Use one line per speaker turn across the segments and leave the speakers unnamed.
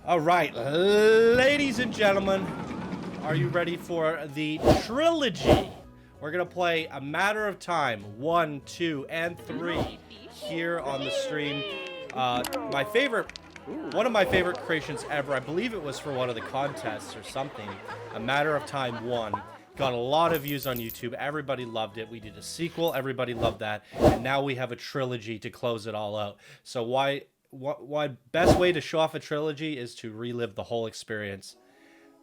All right, ladies and gentlemen, are you ready for the Trilogy? We're gonna play A Matter of Time 1, 2, and 3 here on the stream. One of my favorite creations ever. I believe it was for one of the contests or something. A Matter of Time 1. Got a lot of views on YouTube. Everybody loved it. We did a sequel. Everybody loved that. And now we have a trilogy to close it all out. So why best way to show off a trilogy is to relive the whole experience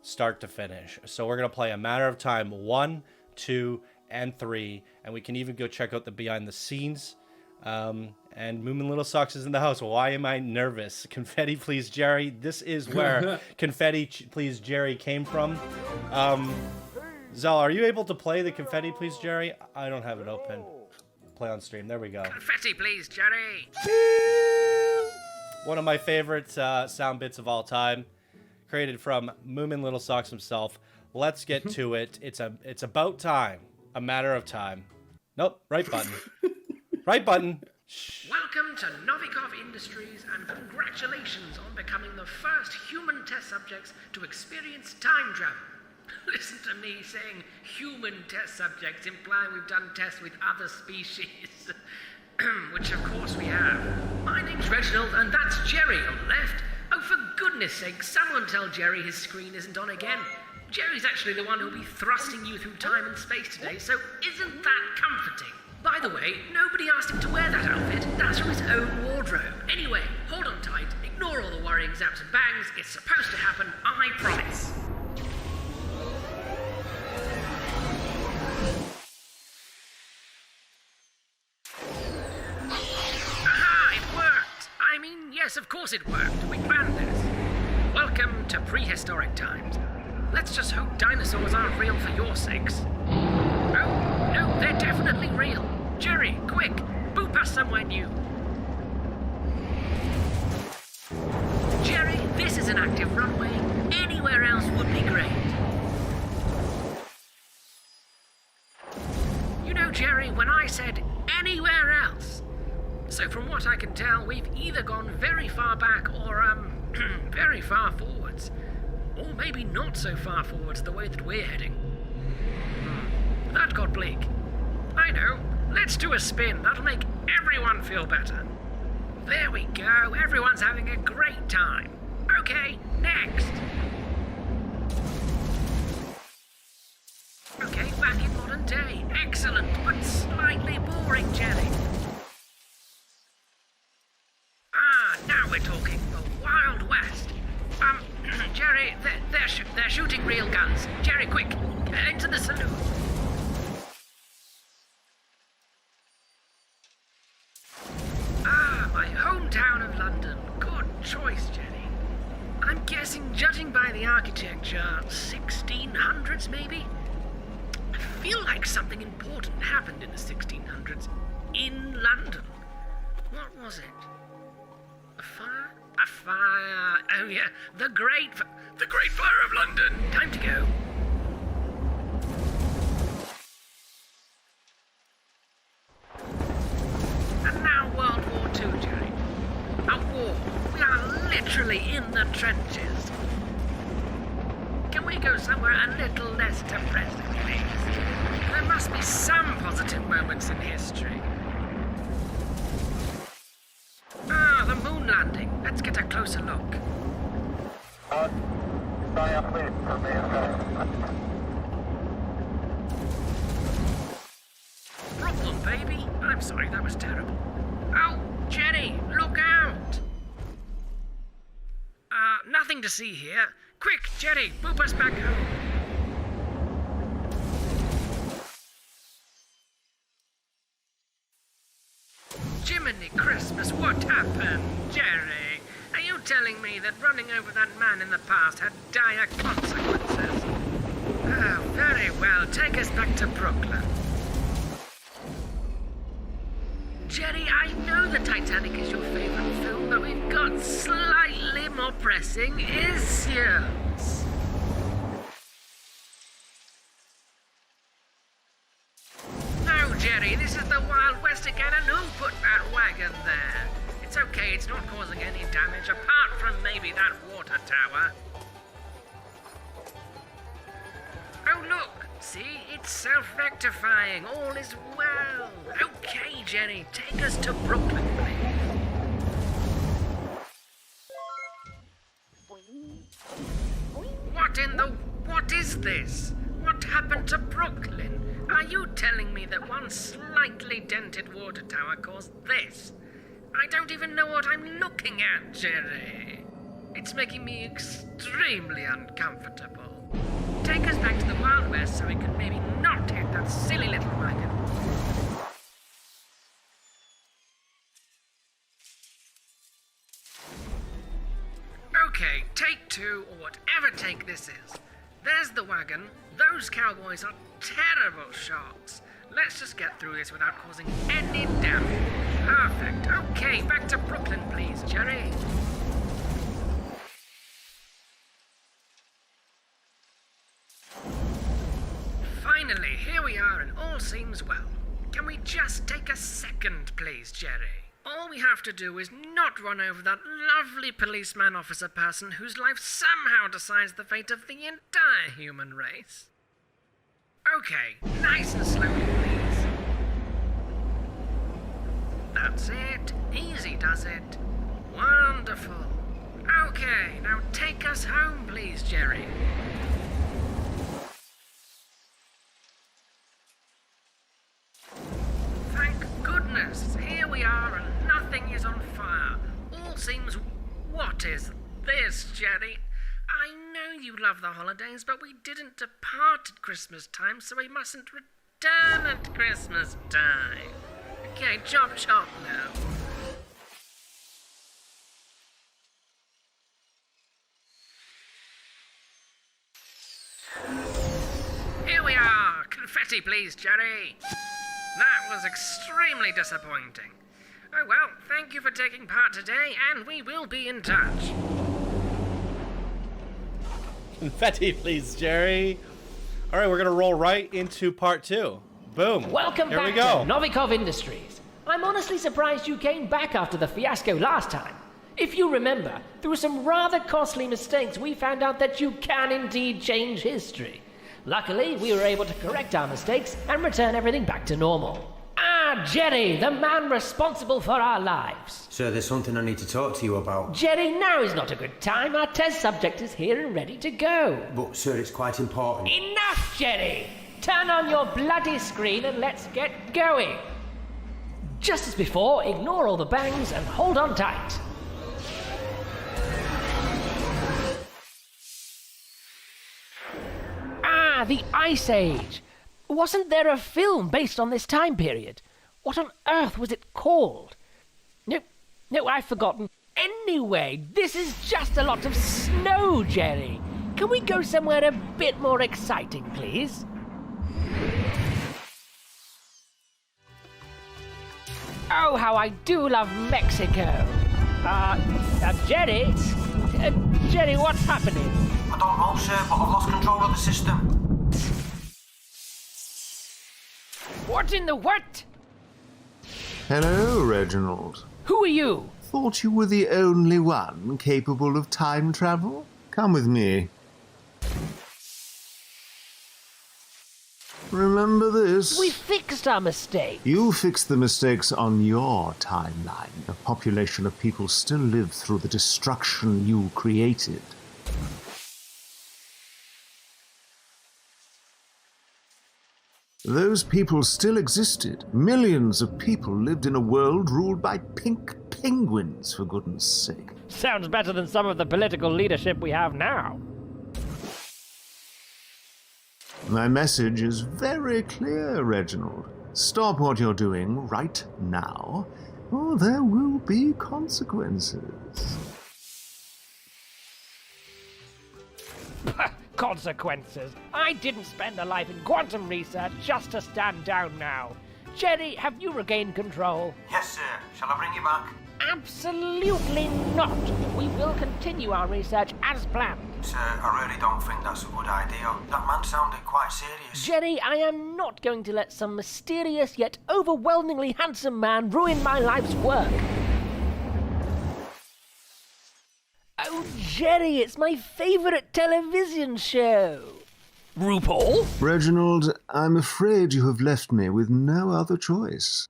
start to finish. So we're going to play A Matter of Time 1, 2, and 3. And we can even go check out the behind the scenes. And MoominLittleSocks is in the house. Why am I nervous? Confetti Please Jerry. This is where Confetti Please Jerry came from. Zell, are you able to play the Confetti Please Jerry? I don't have it open. Play on stream. There we go.
Confetti Please Jerry.
One of my favorite sound bits of all time. Created from MoominLittleSocks himself. Let's get to it. It's about time. A Matter of Time. Nope. Right button. Right button. Shh.
Welcome to Novikov Industries and congratulations on becoming the first human test subjects to experience time travel. Listen to me saying human test subjects, implying we've done tests with other species. Which of course we have. My name's Reginald and that's Jerry on the left. Oh, for goodness sake, someone tell Jerry his screen isn't on again. Jerry's actually the one who'll be thrusting you through time and space today, so isn't that comforting? By the way, nobody asked him to wear that outfit. That's from his own wardrobe. Anyway, hold on tight, ignore all the worrying zaps and bangs. It's supposed to happen, I promise. Aha, it worked! I mean, yes, of course it worked. We planned this. Welcome to prehistoric times. Let's just hope dinosaurs aren't real for your sakes. Oh, no, they're definitely real. Jerry, quick, boop us somewhere new. Jerry, this is an active runway. Anywhere else would be great. You know, Jerry, when I said anywhere else. So from what I can tell, we've either gone very far back or, very far forwards. Or maybe not so far forwards the way that we're heading. That got bleak. I know. Let's do a spin. That'll make everyone feel better. There we go. Everyone's having a great time. Okay, next. Okay, back in modern day. Excellent, but slightly boring, Jerry. Ah, now we're talking. The Wild West. Jerry, they're shooting real guns. Jerry, quick, into the saloon. Ah, my hometown of London. Good choice, Jenny. I'm guessing, judging by the architecture, 1600s maybe? I feel like something important happened in the 1600s. In London. What was it? A fire? A fire. Oh yeah, the Great Fire of London. Time to go. And now World War II, Jerry. A war. We are literally in the trenches. Can we go somewhere a little less depressing, please? There must be some positive moments in history. Ah, the moon landing. Let's get a closer look. Problem, baby. I'm sorry, that was terrible. Oh, Jenny, look out! Nothing to see here. Quick, Jenny, boop us back home. Jiminy Christmas, what happened, Jerry? Are you telling me that running over that man in the past had dire consequences? Oh, very well. Take us back to Brooklyn. Jerry, I know the Titanic is your favorite film, but we've got slightly more pressing issues. No, Jerry, this is the Wild West again, and who put that wagon there? It's okay, it's not causing any damage, apart from maybe that water tower. Oh look, see, it's self-rectifying, all is well. Okay, Jerry, take us to Brooklyn, please. What is this? What happened to Brooklyn? Are you telling me that one slightly dented water tower caused this? I don't even know what I'm looking at, Jerry. It's making me extremely uncomfortable. Take us back to the Wild West so we can maybe not hit that silly little wagon. Okay, take two, or whatever take this is. There's the wagon. Those cowboys are terrible shots. Let's just get through this without causing any damage. Perfect. Okay, back to Brooklyn, please, Jerry. Finally, here we are and all seems well. Can we just take a second, please, Jerry? All we have to do is not run over that lovely policeman officer person whose life somehow decides the fate of the entire human race. Okay, nice and slowly, please. That's it. Easy does it. Wonderful. Okay, now take us home, please, Jerry. Thank goodness, here we are and nothing is on fire. All seems... What is this, Jerry? I know you love the holidays, but we didn't depart at Christmas time, so we mustn't return at Christmas time. Okay, chop chop now. Here we are! Confetti, please, Jerry. That was extremely disappointing. Oh well, thank you for taking part today, and we will be in touch.
Confetti, please, Jerry. All right, we're going to roll right into part 2. Boom.
Welcome
Here
back
we go.
to Novikov Industries. I'm honestly surprised you came back after the fiasco last time. If you remember, through some rather costly mistakes, we found out that you can indeed change history. Luckily, we were able to correct our mistakes and return everything back to normal. Ah, Jerry, the man responsible for our lives.
Sir, there's something I need to talk to you about.
Jerry, now is not a good time. Our test subject is here and ready to go.
But, sir, it's quite important.
Enough, Jerry! Turn on your bloody screen and let's get going. Just as before, ignore all the bangs and hold on tight. Ah, the Ice Age. Wasn't there a film based on this time period? What on earth was it called? No, I've forgotten. Anyway, this is just a lot of snow, Jerry. Can we go somewhere a bit more exciting, please? Oh, how I do love Mexico. Jerry? Jerry, what's happening?
I don't know, sir, but I've lost control of the system.
What in the what?
Hello, Reginald.
Who are you?
Thought you were the only one capable of time travel? Come with me. Remember this?
We fixed our mistake.
You fixed the mistakes on your timeline. A population of people still live through the destruction you created. Those people still existed. Millions of people lived in a world ruled by pink penguins, for goodness sake.
Sounds better than some of the political leadership we have now.
My message is very clear, Reginald. Stop what you're doing right now, or there will be consequences.
Consequences. I didn't spend a life in quantum research just to stand down now. Jerry, have you regained control?
Yes, sir. Shall I bring you back?
Absolutely not. We will continue our research as planned.
Sir, I really don't think that's a good idea. That man sounded quite serious.
Jerry, I am not going to let some mysterious yet overwhelmingly handsome man ruin my life's work. Oh, Jerry, it's my favorite television show. RuPaul?
Reginald, I'm afraid you have left me with no other choice.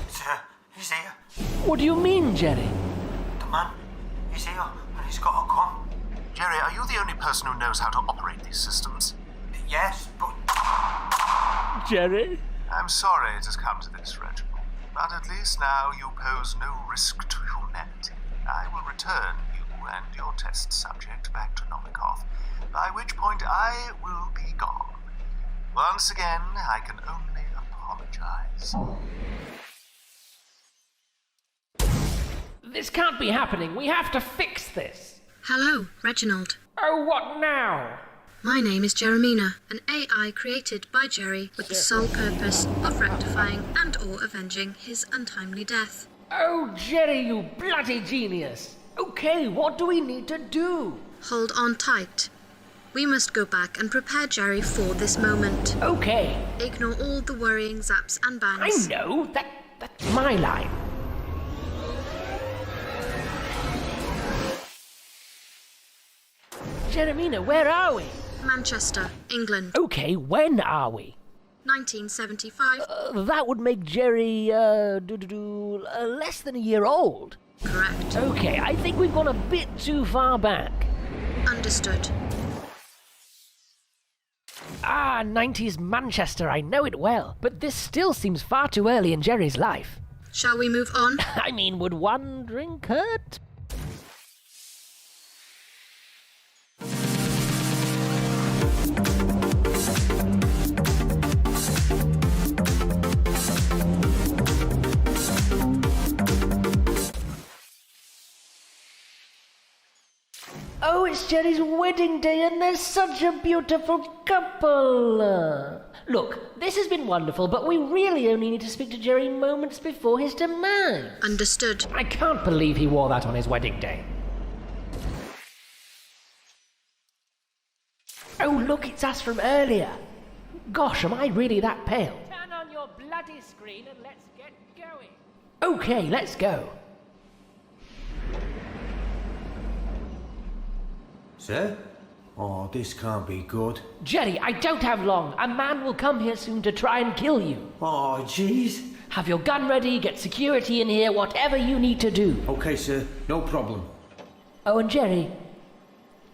Sir, he's here.
What do you mean, Jerry?
The man, he's here, and he's got a gun.
Jerry, are you the only person who knows how to operate these systems?
Yes, but
Jerry?
I'm sorry it has come to this, Reginald. But at least now you pose no risk to humanity. I will return you and your test subject back to Novikov, by which point I will be gone. Once again, I can only apologize.
This can't be happening. We have to fix this.
Hello, Reginald.
Oh, what now?
My name is Jeremina, an AI created by Jerry with the sole purpose of rectifying and/or avenging his untimely death.
Oh, Jerry, you bloody genius. Okay, what do we need to do?
Hold on tight. We must go back and prepare Jerry for this moment.
Okay.
Ignore all the worrying zaps and
I
bangs.
know. That's my line. Jeremina, where are we?
Manchester, England,
Okay, when are we?
1975.
That would make Jerry, less than a year old.
Correct.
Okay, I think we've gone a bit too far back.
Understood.
90s Manchester, I know it well. But this still seems far too early in Jerry's life.
Shall we move on?
I mean, would one drink hurt? Oh, it's Jerry's wedding day and they're such a beautiful couple. Look, this has been wonderful, but we really only need to speak to Jerry moments before his demise.
Understood.
I can't believe he wore that on his wedding day. Oh, look, it's us from earlier. Gosh, am I really that pale? Turn on your bloody screen and let's get going. Okay, let's go.
Sir? Oh, this can't be good.
Jerry, I don't have long. A man will come here soon to try and kill you.
Oh, jeez.
Have your gun ready, get security in here, whatever you need to do.
Okay, sir, no problem.
Oh, and Jerry,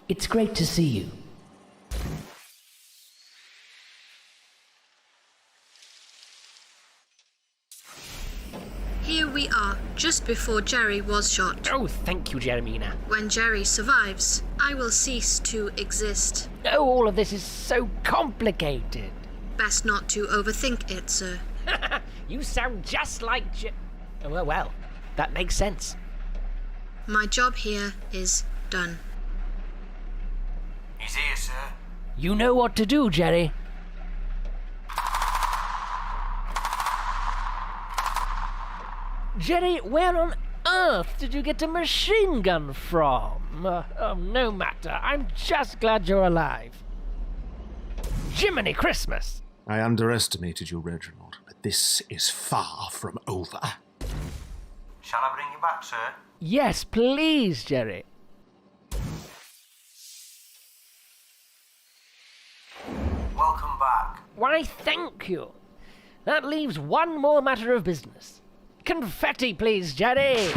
it's great to see you.
Here we are, just before Jerry was shot.
Oh, thank you, Jeremina.
When Jerry survives, I will cease to exist.
Oh, all of this is so complicated.
Best not to overthink it, sir.
You sound just like Oh, well, that makes sense.
My job here is done.
he's here, sir.
You know what to do, Jerry. Jerry, where on earth did you get a machine gun from? No matter. I'm just glad you're alive. Jiminy Christmas!
I underestimated you, Reginald, but this is far from over.
Shall I bring you back, sir?
Yes, please, Jerry.
Welcome back.
Why, thank you. That leaves one more matter of business. Confetti, please, Jerry.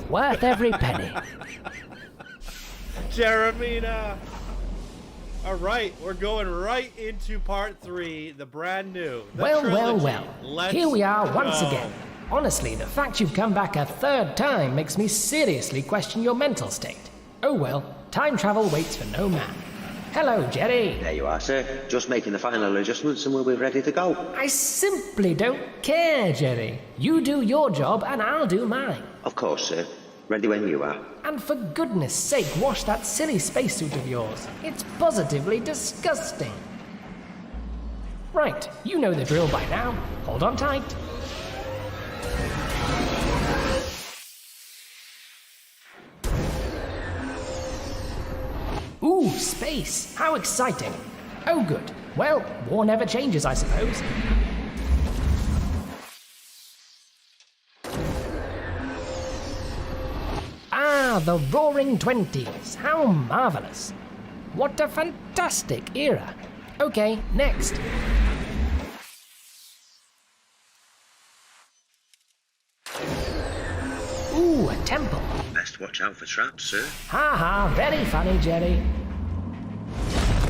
Worth every penny.
Jeremina! All right, we're going right into part 3, the brand new. The trilogy. Let's
Here we are once
go.
again. Honestly, the fact you've come back a third time makes me seriously question your mental state. Oh well, time travel waits for no man. Hello, Jerry.
There you are, sir. Just making the final adjustments and we'll be ready to go.
I simply don't care, Jerry. You do your job and I'll do mine.
Of course, sir. Ready when you are.
And for goodness sake, wash that silly spacesuit of yours. It's positively disgusting. Right, you know the drill by now. Hold on tight. Ooh, space! How exciting! Oh, good. Well, war never changes, I suppose. the Roaring Twenties. How marvelous. What a fantastic era. Okay, next. Ooh, a temple.
Best watch out for traps, sir.
Ha ha, very funny, Jerry.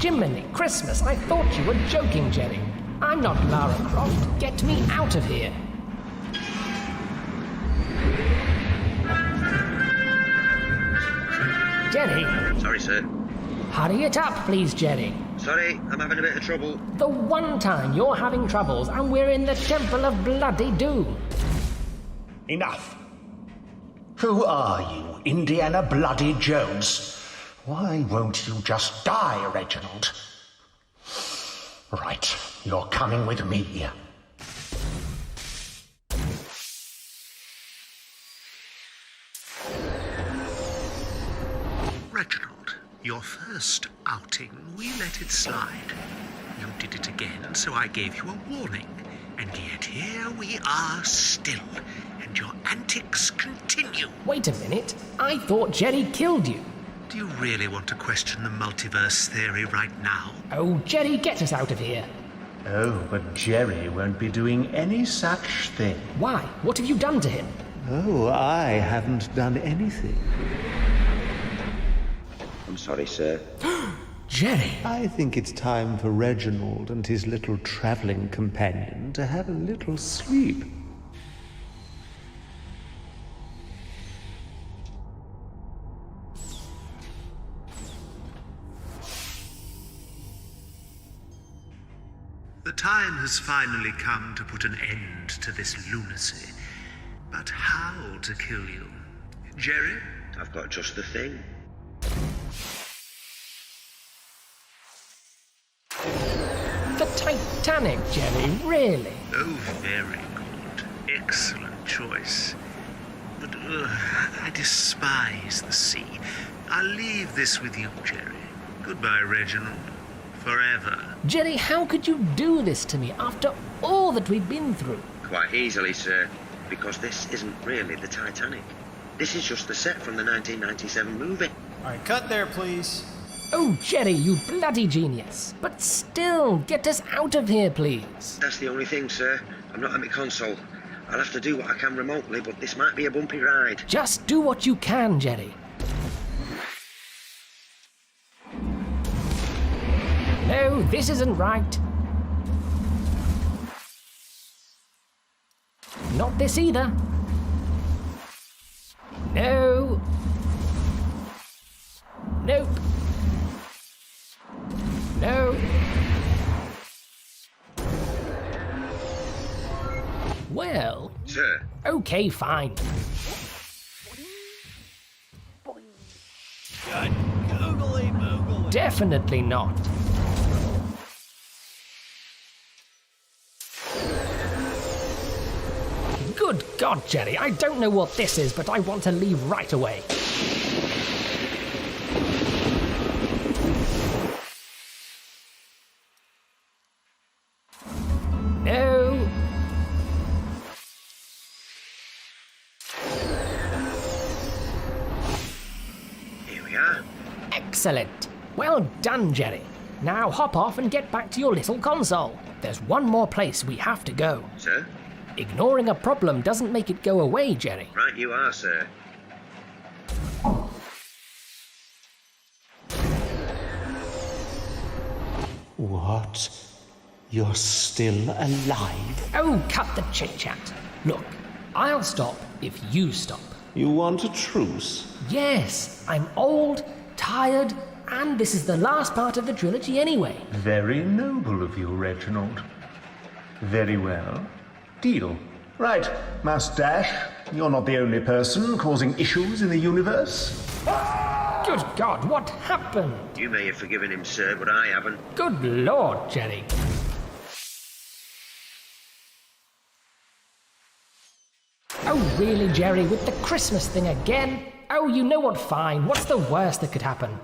Jiminy Christmas, I thought you were joking, Jerry. I'm not Lara Croft. Get me out of here. Jerry,
Sorry, sir.
hurry it up, please, Jerry.
Sorry, I'm having a bit of trouble.
The one time you're having troubles and we're in the Temple of Bloody Doom.
Enough. Who are you, Indiana Bloody Jones? Why won't you just die, Reginald? Right, you're coming with me.
Reginald, your first outing, we let it slide. You did it again, so I gave you a warning. And yet here we are still, and your antics continue.
Wait a minute, I thought Jerry killed you.
Do you really want to question the multiverse theory right now?
Oh, Jerry, get us out of here.
Oh, but Jerry won't be doing any such thing.
Why? What have you done to him?
Oh, I haven't done anything.
I'm sorry, sir.
Jerry!
I think it's time for Reginald and his little traveling companion to have a little sleep.
The time has finally come to put an end to this lunacy. But how to kill you? Jerry?
I've got just the thing.
The Titanic, Jerry, really?
Oh, very good. Excellent choice. But I despise the sea. I'll leave this with you, Jerry. Goodbye, Reginald. Forever.
Jerry, how could you do this to me after all that we've been through?
Quite easily, sir. Because this isn't really the Titanic. This is just the set from the 1997 movie.
All right, cut there, please.
Oh, Jerry, you bloody genius. But still, get us out of here, please.
That's the only thing, sir. I'm not at my console. I'll have to do what I can remotely, but this might be a bumpy ride.
Just do what you can, Jerry. No, this isn't right. Not this either. No. Nope. No. Well.
Sir.
Okay, fine.
Googly moogly.
Definitely not. Good God, Jerry, I don't know what this is, but I want to leave right away. No.
Here we are.
Excellent. Well done, Jerry. Now hop off and get back to your little console. There's one more place we have to go.
Sir?
Ignoring a problem doesn't make it go away, Jerry.
Right you are, sir.
What? You're still alive?
Oh, cut the chit-chat. Look, I'll stop if you stop.
You want a truce?
Yes, I'm old, tired, and this is the last part of the trilogy anyway.
Very noble of you, Reginald. Very well. Deal. Right, Mustache. You're not the only person causing issues in the universe.
Good God, what happened?
You may have forgiven him, sir, but I haven't.
Good Lord, Jerry. Oh, really, Jerry, with the Christmas thing again? Oh, you know what, fine. What's the worst that could happen?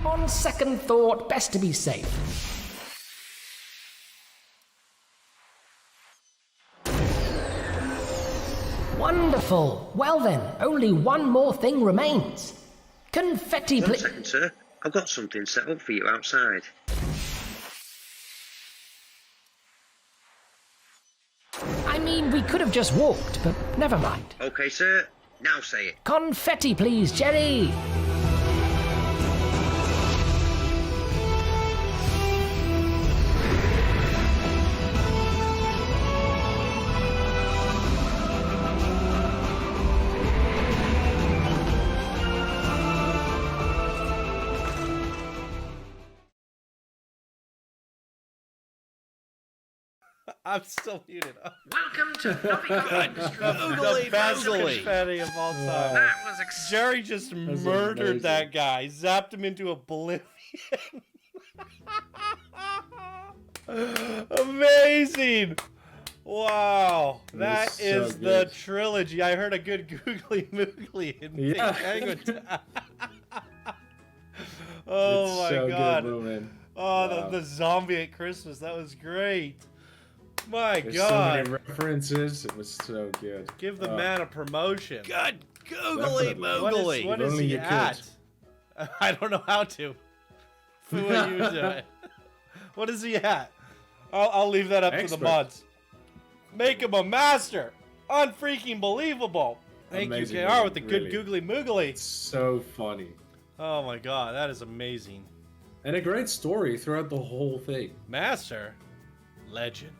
On second thought, best to be safe. Wonderful. Well then, only one more thing remains. Confetti,
1
please.
second, sir. I've got something set up for you outside.
I mean, we could have just walked, but never mind.
Okay, sir. Now say it.
Confetti, please, Jerry.
I'm still muted.
Welcome to Novikov Industries.
The best confetti of all time.
That was
Jerry just murdered that guy, zapped him into oblivion. Amazing! Wow, that is so the trilogy. I heard a good googly moogly in big language. Oh
it's
my
so
god!
Good, Moomin.
Oh,
wow.
the zombie at Christmas. That was great. My
There's
god!
so many references. It was so good.
Give the man a promotion.
Good
googly moogly. What is he at? I don't know how to. Who are you doing? What is he at? I'll leave that up to the mods. Make him a master. Unfreaking believable. Thank
amazing,
you, KR, with the
really.
good googly moogly.
It's so funny.
Oh my god, that is amazing.
And a great story throughout the whole thing.
Master. Legend.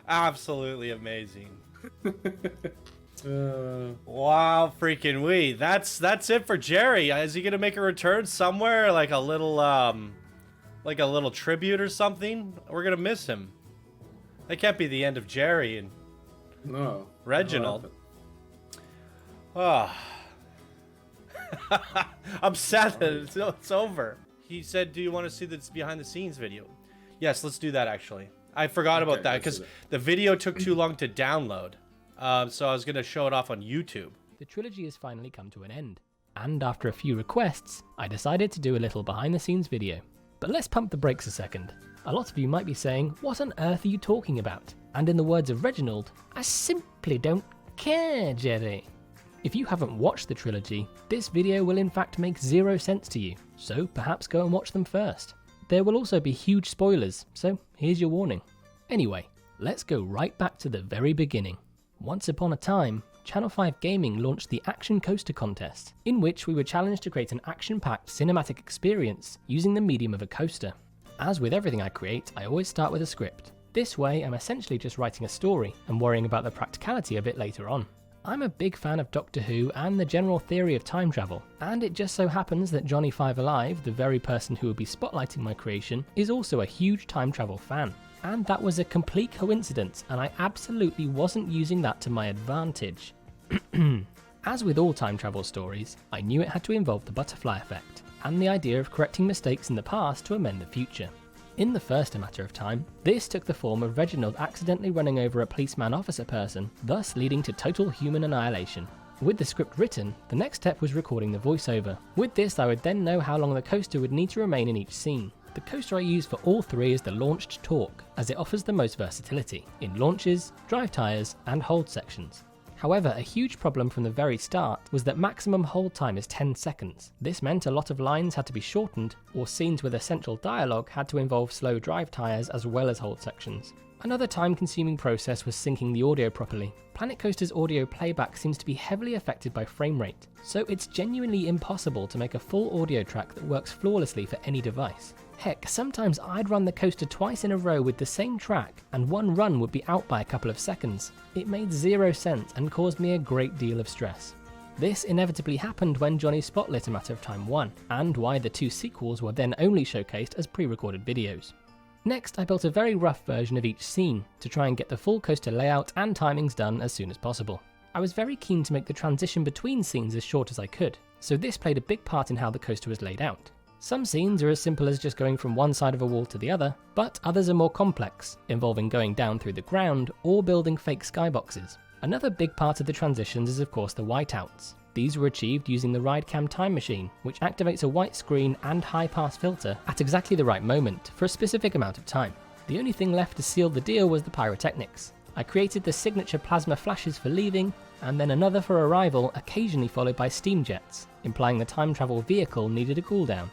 Absolutely amazing. Wow, freaking we. That's it for Jerry. Is he gonna make a return somewhere, like a little tribute or something? We're gonna miss him. That can't be the end of Jerry and Reginald. Oh. I'm sad that it's over. He said, "Do you want to see this behind the scenes video?" Yes, let's do that actually. I forgot about that because the video took too long to download. So I was going to show it off on YouTube.
The trilogy has finally come to an end. And after a few requests, I decided to do a little behind the scenes video. But let's pump the brakes a second. A lot of you might be saying, what on earth are you talking about? And in the words of Reginald, I simply don't care, Jerry. If you haven't watched the trilogy, this video will in fact make 0 sense to you. So perhaps go and watch them first. There will also be huge spoilers, so here's your warning. Anyway, let's go right back to the very beginning. Once upon a time, Channel 5 Gaming launched the Action Coaster Contest, in which we were challenged to create an action-packed cinematic experience using the medium of a coaster. As with everything I create, I always start with a script. This way, I'm essentially just writing a story and worrying about the practicality of it later on. I'm a big fan of Doctor Who and the general theory of time travel, and it just so happens that Johnny Five Alive, the very person who will be spotlighting my creation, is also a huge time travel fan. And that was a complete coincidence, and I absolutely wasn't using that to my advantage. As with all time travel stories, I knew it had to involve the butterfly effect, and the idea of correcting mistakes in the past to amend the future. In the first A Matter of Time, this took the form of Reginald accidentally running over a policeman officer person, thus leading to total human annihilation. With the script written, the next step was recording the voiceover. With this, I would then know how long the coaster would need to remain in each scene. The coaster I use for all three is the Launched Torque, as it offers the most versatility in launches, drive tyres, and hold sections. However, a huge problem from the very start was that maximum hold time is 10 seconds. This meant a lot of lines had to be shortened, or scenes with essential dialogue had to involve slow drive tyres as well as hold sections. Another time-consuming process was syncing the audio properly. Planet Coaster's audio playback seems to be heavily affected by frame rate, so it's genuinely impossible to make a full audio track that works flawlessly for any device. Heck, sometimes I'd run the coaster twice in a row with the same track, and one run would be out by a couple of seconds. It made 0 sense and caused me a great deal of stress. This inevitably happened when Johnny Spotlit A Matter of Time 1, and why the 2 sequels were then only showcased as pre-recorded videos. Next, I built a very rough version of each scene to try and get the full coaster layout and timings done as soon as possible. I was very keen to make the transition between scenes as short as I could, so this played a big part in how the coaster was laid out. Some scenes are as simple as just going from one side of a wall to the other, but others are more complex, involving going down through the ground or building fake skyboxes. Another big part of the transitions is of course the whiteouts. These were achieved using the RideCam time machine, which activates a white screen and high pass filter at exactly the right moment for a specific amount of time. The only thing left to seal the deal was the pyrotechnics. I created the signature plasma flashes for leaving, and then another for arrival, occasionally followed by steam jets, implying the time travel vehicle needed a cooldown.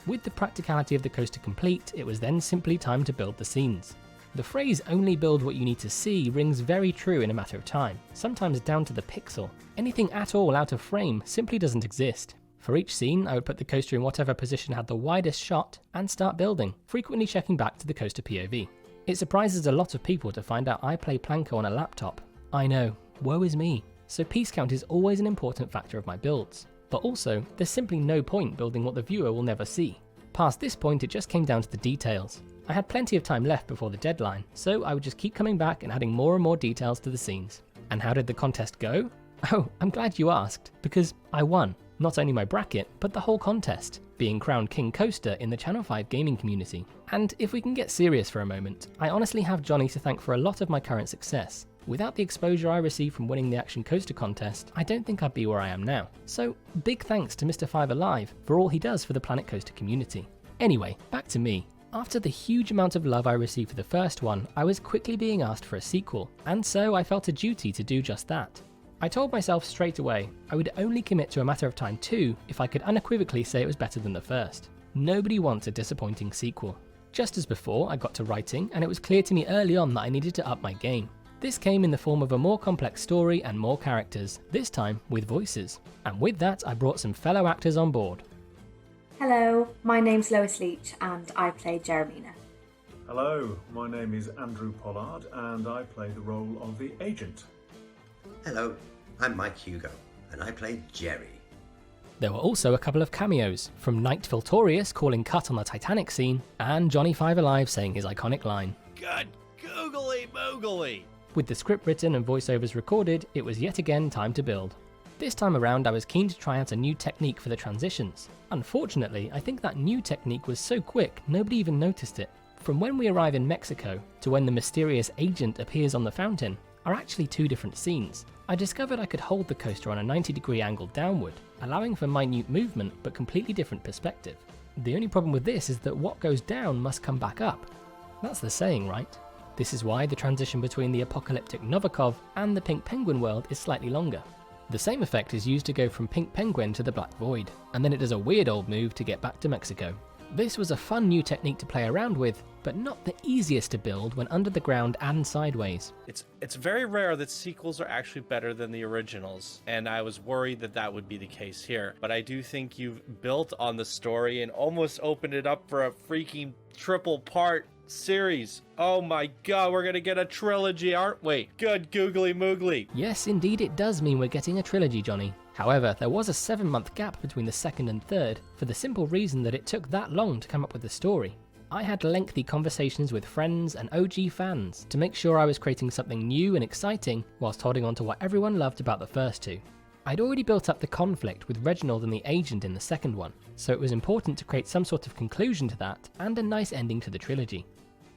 With the practicality of the coaster complete, it was then simply time to build the scenes. The phrase "only build what you need to see" rings very true in a matter of time, sometimes down to the pixel. Anything at all out of frame simply doesn't exist. For each scene, I would put the coaster in whatever position had the widest shot and start building, frequently checking back to the coaster POV. It surprises a lot of people to find out I play Planko on a laptop. I know, woe is me. So piece count is always an important factor of my builds. But also, there's simply no point building what the viewer will never see. Past this point, it just came down to the details. I had plenty of time left before the deadline, so I would just keep coming back and adding more and more details to the scenes. And how did the contest go? Oh, I'm glad you asked, because I won. Not only my bracket, but the whole contest, being crowned King Coaster in the Channel 5 gaming community. And if we can get serious for a moment, I honestly have Johnny to thank for a lot of my current success. Without the exposure I received from winning the Action Coaster contest, I don't think I'd be where I am now. So, big thanks to Mr. 5 Alive for all he does for the Planet Coaster community. Anyway, back to me. After the huge amount of love I received for the first one, I was quickly being asked for a sequel, and so I felt a duty to do just that. I told myself straight away I would only commit to A Matter of Time 2 if I could unequivocally say it was better than the first. Nobody wants a disappointing sequel. Just as before, I got to writing, and it was clear to me early on that I needed to up my game. This came in the form of a more complex story and more characters, this time with voices. And with that, I brought some fellow actors on board.
Hello, my name's Lois Leach and I play Jeremina.
Hello, my name is Andrew Pollard and I play the role of the agent.
Hello, I'm Mike Hugo and I play Jerry.
There were also a couple of cameos, from Knight Filtorius calling cut on the Titanic scene, and Johnny 5 Alive saying his iconic line.
Good googly moogly!
With the script written and voiceovers recorded, it was yet again time to build. This time around I was keen to try out a new technique for the transitions. Unfortunately, I think that new technique was so quick nobody even noticed it. From when we arrive in Mexico to when the mysterious agent appears on the fountain are actually two different scenes. I discovered I could hold the coaster on a 90-degree angle downward, allowing for minute movement but completely different perspective. The only problem with this is that what goes down must come back up. That's the saying, right? This is why the transition between the apocalyptic Novikov and the Pink Penguin world is slightly longer. The same effect is used to go from Pink Penguin to the Black Void, and then it does a weird old move to get back to Mexico. This was a fun new technique to play around with, but not the easiest to build when under the ground and sideways.
It's very rare that sequels are actually better than the originals, and I was worried that that would be the case here. But I do think you've built on the story and almost opened it up for a freaking triple part series. Oh my god, we're gonna get a trilogy, aren't we? Good googly moogly.
Yes, indeed it does mean we're getting a trilogy, Johnny. However, there was a 7-month gap between the second and third, for the simple reason that it took that long to come up with the story. I had lengthy conversations with friends and OG fans to make sure I was creating something new and exciting whilst holding on to what everyone loved about the first two. I'd already built up the conflict with Reginald and the agent in the second one, so it was important to create some sort of conclusion to that and a nice ending to the trilogy.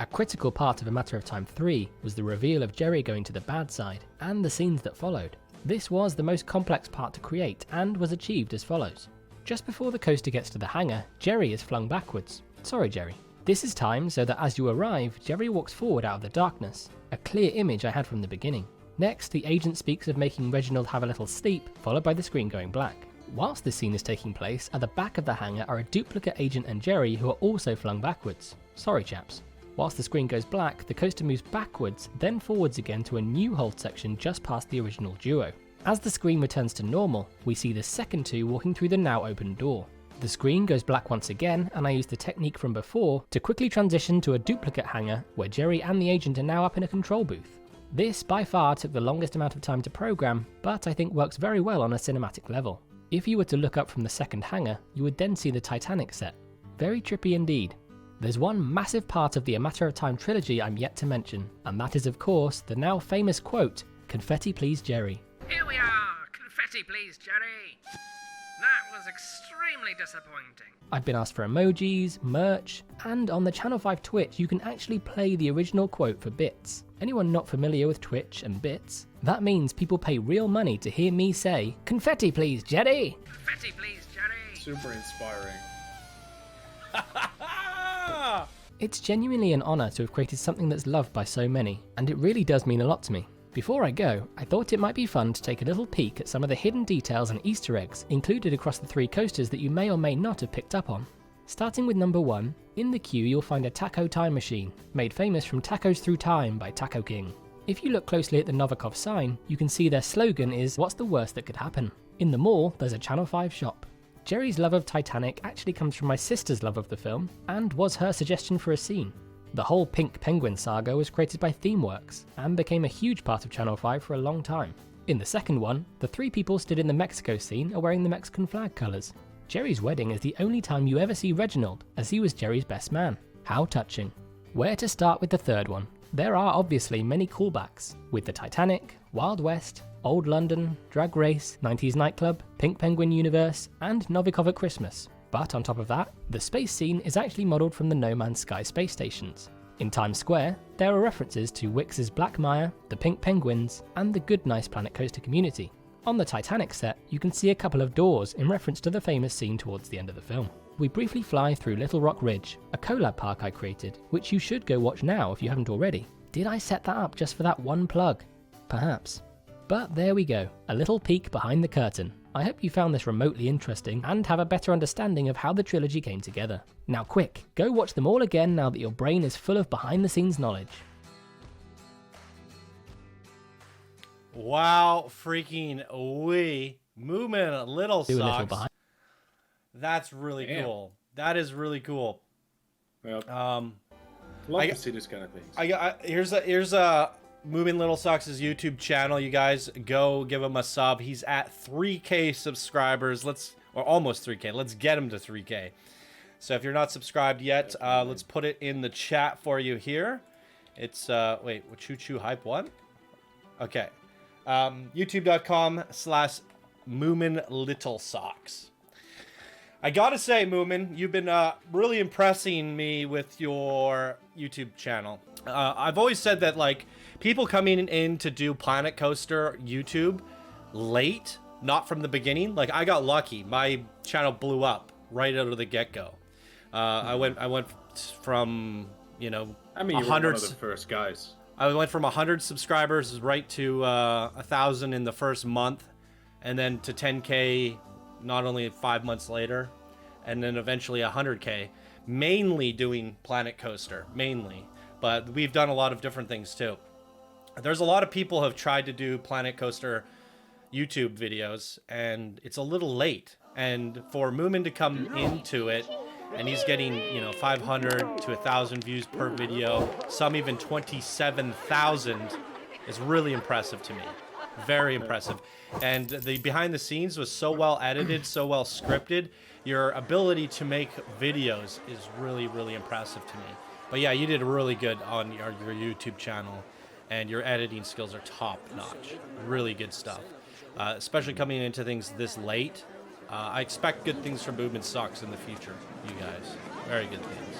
A critical part of A Matter of Time 3 was the reveal of Jerry going to the bad side, and the scenes that followed. This was the most complex part to create, and was achieved as follows. Just before the coaster gets to the hangar, Jerry is flung backwards. Sorry, Jerry. This is timed so that as you arrive, Jerry walks forward out of the darkness, a clear image I had from the beginning. Next, the agent speaks of making Reginald have a little sleep, followed by the screen going black. Whilst this scene is taking place, at the back of the hangar are a duplicate agent and Jerry who are also flung backwards. Sorry, chaps. Whilst the screen goes black, the coaster moves backwards, then forwards again to a new hold section just past the original duo. As the screen returns to normal, we see the second two walking through the now open door. The screen goes black once again, and I use the technique from before to quickly transition to a duplicate hangar where Jerry and the agent are now up in a control booth. This by far took the longest amount of time to program, but I think works very well on a cinematic level. If you were to look up from the second hangar, you would then see the Titanic set. Very trippy indeed. There's one massive part of the A Matter of Time trilogy I'm yet to mention, and that is of course the now famous quote, "Confetti please Jerry."
Here we are! Confetti please, Jerry! That was extremely disappointing.
I've been asked for emojis, merch, and on the Channel 5 Twitch you can actually play the original quote for bits. Anyone not familiar with Twitch and bits? That means people pay real money to hear me say, "Confetti please Jerry!"
Confetti please, Jerry!
Super inspiring.
It's genuinely an honour to have created something that's loved by so many, and it really does mean a lot to me. Before I go, I thought it might be fun to take a little peek at some of the hidden details and Easter eggs included across the 3 coasters that you may or may not have picked up on. Starting with number 1, in the queue you'll find a taco time machine, made famous from Tacos Through Time by Taco King. If you look closely at the Novikov sign, you can see their slogan is "What's the worst that could happen?" In the mall, there's a Channel 5 shop. Jerry's love of Titanic actually comes from my sister's love of the film, and was her suggestion for a scene. The whole Pink Penguin saga was created by Themeworks, and became a huge part of Channel 5 for a long time. In the second one, the 3 people stood in the Mexico scene are wearing the Mexican flag colours. Jerry's wedding is the only time you ever see Reginald, as he was Jerry's best man. How touching. Where to start with the third one? There are obviously many callbacks, with the Titanic, Wild West, Old London, Drag Race, 90s Nightclub, Pink Penguin Universe, and Novikov at Christmas. But on top of that, the space scene is actually modelled from the No Man's Sky space stations. In Times Square, there are references to Wix's Black Maya, the Pink Penguins, and the Good Nice Planet Coaster community. On the Titanic set, you can see a couple of doors in reference to the famous scene towards the end of the film. We briefly fly through Little Rock Ridge, a collab park I created, which you should go watch now if you haven't already. Did I set that up just for that one plug? Perhaps. But there we go, a little peek behind the curtain. I hope you found this remotely interesting and have a better understanding of how the trilogy came together. Now quick, go watch them all again now that your brain is full of behind the scenes knowledge.
Wow, freaking wee. MoominLittleSocks. That's really cool. That is really cool.
Yep. Love to see this kind of things.
Here's a MoominLittleSocks' YouTube channel. You guys go give him a sub. He's at 3K subscribers. Or almost 3K. Let's get him to 3K. So if you're not subscribed yet, let's put it in the chat for you here. It's wait, Choo Choo Hype 1? Okay. YouTube.com/MoominLittleSocks. I gotta say, Moomin, you've been really impressing me with your YouTube channel. I've always said that, like, people coming in to do Planet Coaster YouTube late, not from the beginning. Like, I got lucky. My channel blew up right out of the get-go. I went from, you know,
I mean, you were one of the first guys.
I went from 100 subscribers right to 1,000 in the first month, and then to 10K not only 5 months later, and then eventually 100K, mainly doing Planet Coaster, mainly. But we've done a lot of different things too. There's a lot of people who have tried to do Planet Coaster YouTube videos, and it's a little late. And for Moomin to come into it, and he's getting, you know, 500 to 1,000 views per video, some even 27,000, is really impressive to me. Very impressive. And the behind the scenes was so well edited, so well scripted. Your ability to make videos is really, really impressive to me. But yeah, you did really good on your YouTube channel, and your editing skills are top notch. Really good stuff. Especially coming into things this late. I expect good things from MoominLittleSocks in the future, you guys. Very good things.